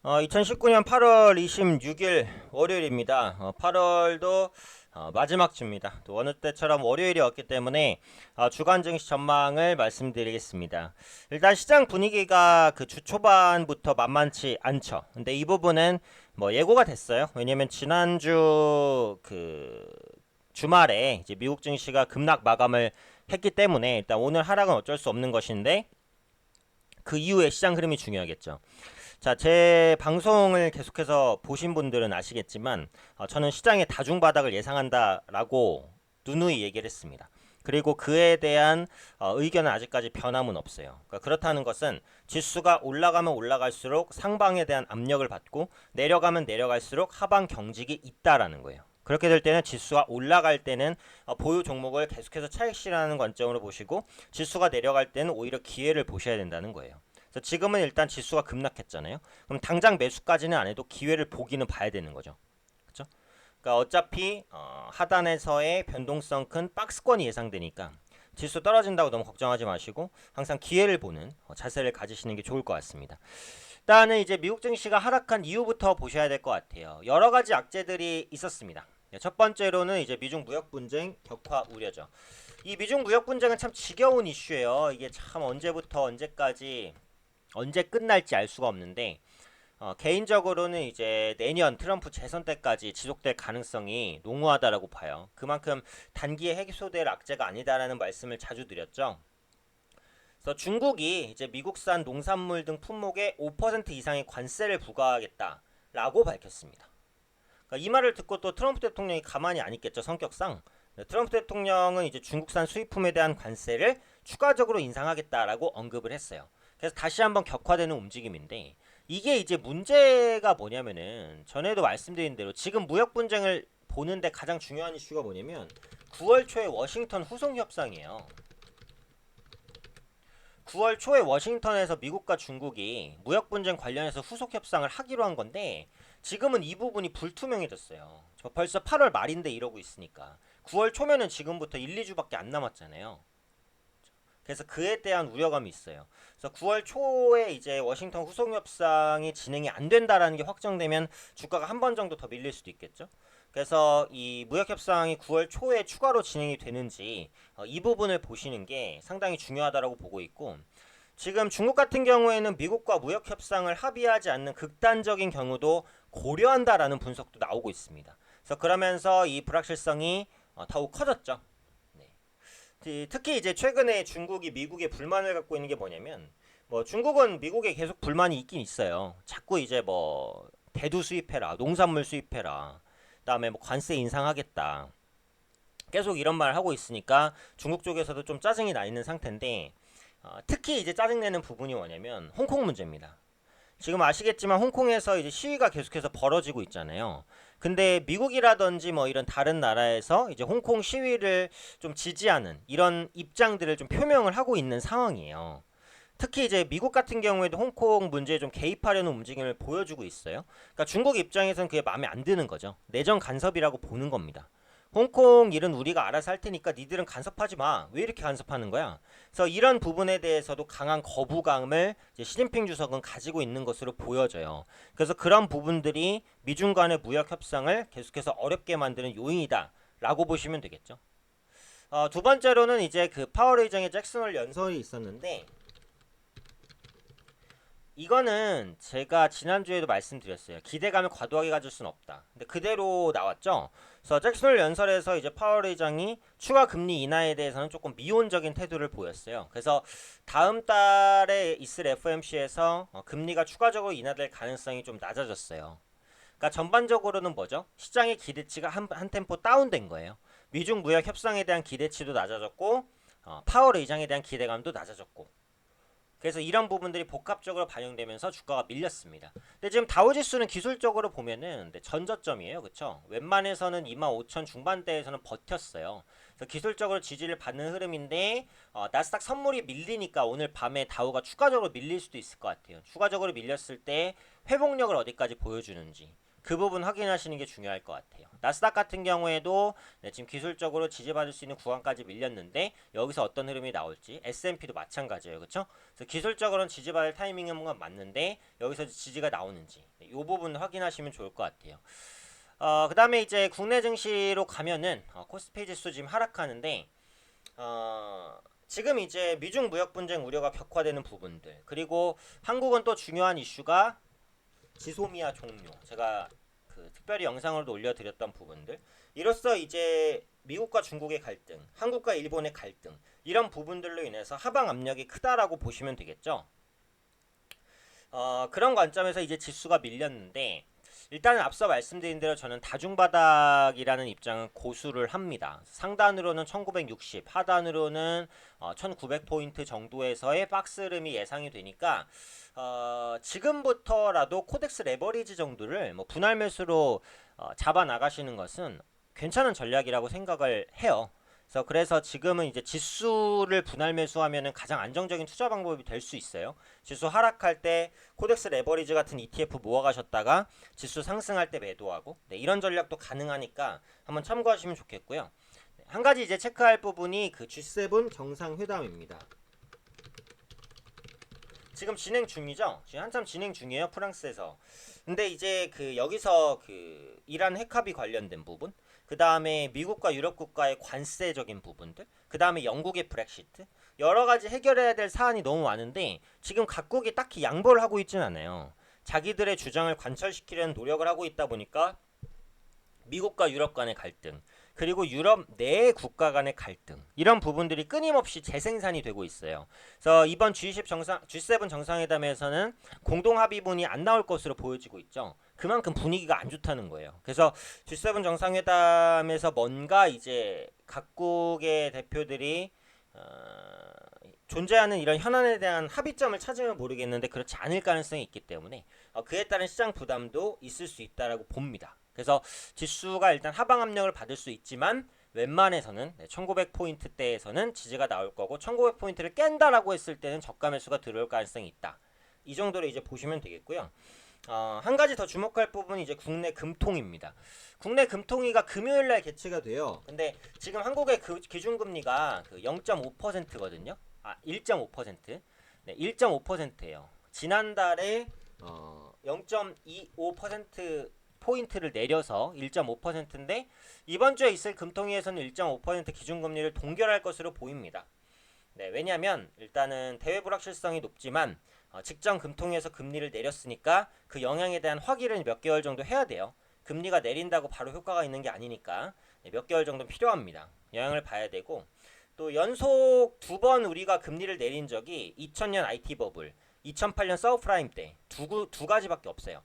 2019년 8월 26일 월요일입니다. 8월도 마지막 주입니다. 또 어느 때처럼 월요일이었기 때문에 주간 증시 전망을 말씀드리겠습니다. 일단 시장 분위기가 그 주 초반부터 만만치 않죠. 근데 이 부분은 뭐 예고가 됐어요. 왜냐면 지난주 그 주말에 이제 미국 증시가 급락 마감을 했기 때문에 일단 오늘 하락은 어쩔 수 없는 것인데 그 이후에 시장 흐름이 중요하겠죠. 자, 제 방송을 계속해서 보신 분들은 아시겠지만 저는 시장의 다중 바닥을 예상한다라고 누누이 얘기를 했습니다. 그리고 그에 대한 의견은 아직까지 변함은 없어요. 그러니까 그렇다는 것은 지수가 올라가면 올라갈수록 상방에 대한 압력을 받고 내려가면 내려갈수록 하방 경직이 있다라는 거예요. 그렇게 될 때는 지수가 올라갈 때는 보유 종목을 계속해서 차익 실현하는 관점으로 보시고 지수가 내려갈 때는 오히려 기회를 보셔야 된다는 거예요. 지금은 일단 지수가 급락했잖아요. 그럼 당장 매수까지는 안 해도 기회를 보기는 봐야 되는 거죠. 그렇죠? 그러니까 어차피 하단에서의 변동성 큰 박스권이 예상되니까 지수 떨어진다고 너무 걱정하지 마시고 항상 기회를 보는 자세를 가지시는 게 좋을 것 같습니다. 일단은 이제 미국 증시가 하락한 이유부터 보셔야 될 것 같아요. 여러 가지 악재들이 있었습니다. 첫 번째로는 이제 미중 무역 분쟁 격화 우려죠. 이 미중 무역 분쟁은 참 지겨운 이슈예요. 이게 참 언제부터 언제까지 언제 끝날지 알 수가 없는데 개인적으로는 이제 내년 트럼프 재선 때까지 지속될 가능성이 농후하다라고 봐요. 그만큼 단기에 해소될 악재가 아니다라는 말씀을 자주 드렸죠. 그래서 중국이 이제 미국산 농산물 등 품목에 5% 이상의 관세를 부과하겠다라고 밝혔습니다. 그러니까 이 말을 듣고 또 트럼프 대통령이 가만히 안 있겠죠, 성격상. 트럼프 대통령은 이제 중국산 수입품에 대한 관세를 추가적으로 인상하겠다라고 언급을 했어요. 그래서 다시 한번 격화되는 움직임인데 이게 이제 문제가 뭐냐면은 전에도 말씀드린 대로 지금 무역 분쟁을 보는데 가장 중요한 이슈가 뭐냐면 9월 초에 워싱턴 후속 협상이에요. 9월 초에 워싱턴에서 미국과 중국이 무역 분쟁 관련해서 후속 협상을 하기로 한 건데 지금은 이 부분이 불투명해졌어요. 저 벌써 8월 말인데 이러고 있으니까 9월 초면은 지금부터 1, 2주밖에 안 남았잖아요. 그래서 그에 대한 우려감이 있어요. 그래서 9월 초에 이제 워싱턴 후속 협상이 진행이 안 된다라는 게 확정되면 주가가 한 번 정도 더 밀릴 수도 있겠죠. 그래서 이 무역 협상이 9월 초에 추가로 진행이 되는지 이 부분을 보시는 게 상당히 중요하다고 보고 있고 지금 중국 같은 경우에는 미국과 무역 협상을 합의하지 않는 극단적인 경우도 고려한다라는 분석도 나오고 있습니다. 그래서 그러면서 이 불확실성이 더욱 커졌죠. 특히 이제 최근에 중국이 미국에 불만을 갖고 있는 게 뭐냐면 뭐 중국은 미국에 계속 불만이 있긴 있어요. 자꾸 이제 뭐 대두 수입해라, 농산물 수입해라, 그다음에 뭐 관세 인상하겠다. 계속 이런 말을 하고 있으니까 중국 쪽에서도 좀 짜증이 나 있는 상태인데 특히 이제 짜증내는 부분이 뭐냐면 홍콩 문제입니다. 지금 아시겠지만 홍콩에서 이제 시위가 계속해서 벌어지고 있잖아요. 근데 미국이라든지 뭐 이런 다른 나라에서 이제 홍콩 시위를 좀 지지하는 이런 입장들을 좀 표명을 하고 있는 상황이에요. 특히 이제 미국 같은 경우에도 홍콩 문제에 좀 개입하려는 움직임을 보여주고 있어요. 그러니까 중국 입장에서는 그게 마음에 안 드는 거죠. 내정 간섭이라고 보는 겁니다. 홍콩 일은 우리가 알아서 할 테니까 니들은 간섭하지 마. 왜 이렇게 간섭하는 거야? 그래서 이런 부분에 대해서도 강한 거부감을 이제 시진핑 주석은 가지고 있는 것으로 보여져요. 그래서 그런 부분들이 미중 간의 무역 협상을 계속해서 어렵게 만드는 요인이다라고 보시면 되겠죠. 두 번째로는 이제 그 파월 의장의 잭슨홀 연설이 있었는데 이거는 제가 지난주에도 말씀드렸어요. 기대감을 과도하게 가질 수는 없다. 근데 그대로 나왔죠. 그래서 잭슨홀 연설에서 이제 파월 의장이 추가 금리 인하에 대해서는 조금 미온적인 태도를 보였어요. 그래서 다음 달에 있을 FOMC에서 금리가 추가적으로 인하될 가능성이 좀 낮아졌어요. 그러니까 전반적으로는 뭐죠? 시장의 기대치가 한 템포 다운된 거예요. 미중 무역 협상에 대한 기대치도 낮아졌고 파월 의장에 대한 기대감도 낮아졌고 그래서 이런 부분들이 복합적으로 반영되면서 주가가 밀렸습니다. 근데 지금 다우지수는 기술적으로 보면은 전저점이에요. 그쵸? 웬만해서는 25,000 중반대에서는 버텼어요. 그래서 기술적으로 지지를 받는 흐름인데 나스닥 선물이 밀리니까 오늘 밤에 다우가 추가적으로 밀릴 수도 있을 것 같아요. 추가적으로 밀렸을 때 회복력을 어디까지 보여주는지 그 부분 확인하시는 게 중요할 것 같아요. 나스닥 같은 경우에도 지금 기술적으로 지지받을 수 있는 구간까지 밀렸는데 여기서 어떤 흐름이 나올지, S&P도 마찬가지예요. 그렇죠? 그래서 기술적으로는 지지받을 타이밍은 맞는데 여기서 지지가 나오는지 이 부분 확인하시면 좋을 것 같아요. 그 다음에 이제 국내 증시로 가면은 코스피 지수 지금 하락하는데 지금 이제 미중 무역 분쟁 우려가 격화되는 부분들, 그리고 한국은 또 중요한 이슈가 지소미아 종료, 제가 특별히 영상으로도 올려드렸던 부분들, 이로써 이제 미국과 중국의 갈등, 한국과 일본의 갈등, 이런 부분들로 인해서 하방 압력이 크다라고 보시면 되겠죠. 그런 관점에서 이제 지수가 밀렸는데, 일단은 앞서 말씀드린 대로 저는 다중바닥이라는 입장은 고수를 합니다. 상단으로는 1960, 하단으로는 1900포인트 정도에서의 박스 흐름이 예상이 되니까 지금부터라도 코덱스 레버리지 정도를 뭐 분할 매수로 잡아 나가시는 것은 괜찮은 전략이라고 생각을 해요. 그래서 지금은 이제 지수를 분할 매수하면은 가장 안정적인 투자 방법이 될 수 있어요. 지수 하락할 때 코덱스 레버리지 같은 ETF 모아가셨다가 지수 상승할 때 매도하고, 네, 이런 전략도 가능하니까 한번 참고하시면 좋겠고요. 네, 한 가지 이제 체크할 부분이 그 G7 정상회담입니다. 지금 진행 중이죠. 지금 한참 진행 중이에요, 프랑스에서. 근데 이제 여기서 이란 핵합의 관련된 부분, 그 다음에 미국과 유럽 국가의 관세적인 부분들, 그 다음에 영국의 브렉시트, 여러 가지 해결해야 될 사안이 너무 많은데 지금 각국이 딱히 양보를 하고 있진 않아요. 자기들의 주장을 관철시키려는 노력을 하고 있다 보니까 미국과 유럽 간의 갈등, 그리고 유럽 내 국가 간의 갈등, 이런 부분들이 끊임없이 재생산이 되고 있어요. 그래서 이번 G7 정상회담에서는 공동 합의문이 안 나올 것으로 보여지고 있죠. 그만큼 분위기가 안 좋다는 거예요. 그래서 G7 정상회담에서 뭔가 이제 각국의 대표들이 존재하는 이런 현안에 대한 합의점을 찾으면 모르겠는데 그렇지 않을 가능성이 있기 때문에 그에 따른 시장 부담도 있을 수 있다라고 봅니다. 그래서 지수가 일단 하방 압력을 받을 수 있지만 웬만해서는 1900포인트대에서는 지지가 나올 거고, 1900포인트를 깬다라고 했을 때는 저가 매수가 들어올 가능성이 있다. 이 정도로 이제 보시면 되겠고요. 한 가지 더 주목할 부분이 이제 국내 금통입니다. 국내 금통위가 금요일날 개최가 돼요. 근데 지금 한국의 기준금리가 0.5%거든요. 1.5%. 네, 1.5%예요. 지난달에 0.25% 포인트를 내려서 1.5%인데 이번 주에 있을 금통위에서는 1.5% 기준금리를 동결할 것으로 보입니다. 네, 왜냐하면 일단은 대외 불확실성이 높지만 직전 금통위에서 금리를 내렸으니까 그 영향에 대한 확인을 몇 개월 정도 해야 돼요. 금리가 내린다고 바로 효과가 있는 게 아니니까 몇 개월 정도 필요합니다. 영향을 봐야 되고, 또 연속 2번 우리가 금리를 내린 적이 2000년 IT 버블, 2008년 서브프라임 때 두 가지밖에 없어요.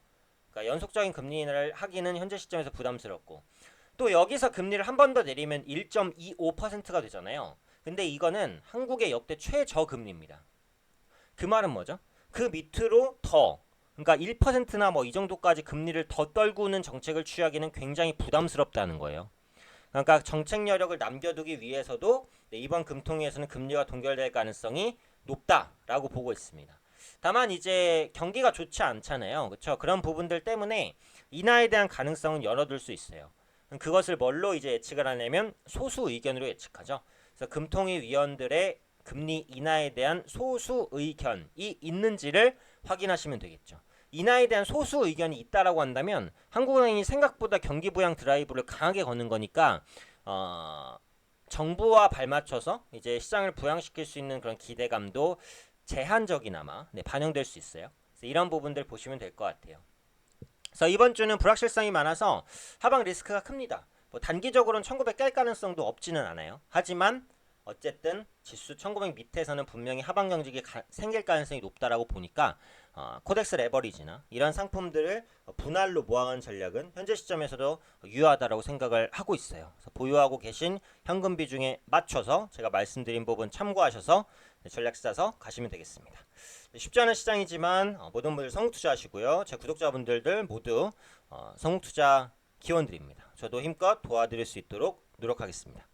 그러니까 연속적인 금리 인하를 하기는 현재 시점에서 부담스럽고, 또 여기서 금리를 한 번 더 내리면 1.25%가 되잖아요. 근데 이거는 한국의 역대 최저금리입니다. 그 말은 뭐죠? 그 밑으로 더, 그러니까 1%나 뭐 이 정도까지 금리를 더 떨구는 정책을 취하기는 굉장히 부담스럽다는 거예요. 그러니까 정책 여력을 남겨두기 위해서도 이번 금통위에서는 금리가 동결될 가능성이 높다라고 보고 있습니다. 다만 이제 경기가 좋지 않잖아요. 그렇죠? 그런 부분들 때문에 인하에 대한 가능성은 열어둘 수 있어요. 그것을 뭘로 이제 예측을 하냐면 소수 의견으로 예측하죠. 그래서 금통위 위원들의 금리 인하에 대한 소수 의견이 있는지를 확인하시면 되겠죠. 인하에 대한 소수 의견이 있다라고 한다면 한국은행이 생각보다 경기 부양 드라이브를 강하게 거는 거니까 정부와 발맞춰서 이제 시장을 부양시킬 수 있는 그런 기대감도 제한적이나마 반영될 수 있어요. 그래서 이런 부분들 보시면 될 것 같아요. 그래서 이번 주는 불확실성이 많아서 하방 리스크가 큽니다. 뭐 단기적으로는 1900 깰 가능성도 없지는 않아요. 하지만 어쨌든 지수 1900 밑에서는 분명히 하방 경직이 생길 가능성이 높다라고 보니까 코덱스 레버리지나 이런 상품들을 분할로 모아가는 전략은 현재 시점에서도 유효하다라고 생각을 하고 있어요. 그래서 보유하고 계신 현금 비중에 맞춰서 제가 말씀드린 부분 참고하셔서 전략 짜서 가시면 되겠습니다. 쉽지 않은 시장이지만 모든 분들 성투자하시고요. 제 구독자분들들 모두 성투자 기원 드립니다. 저도 힘껏 도와드릴 수 있도록 노력하겠습니다.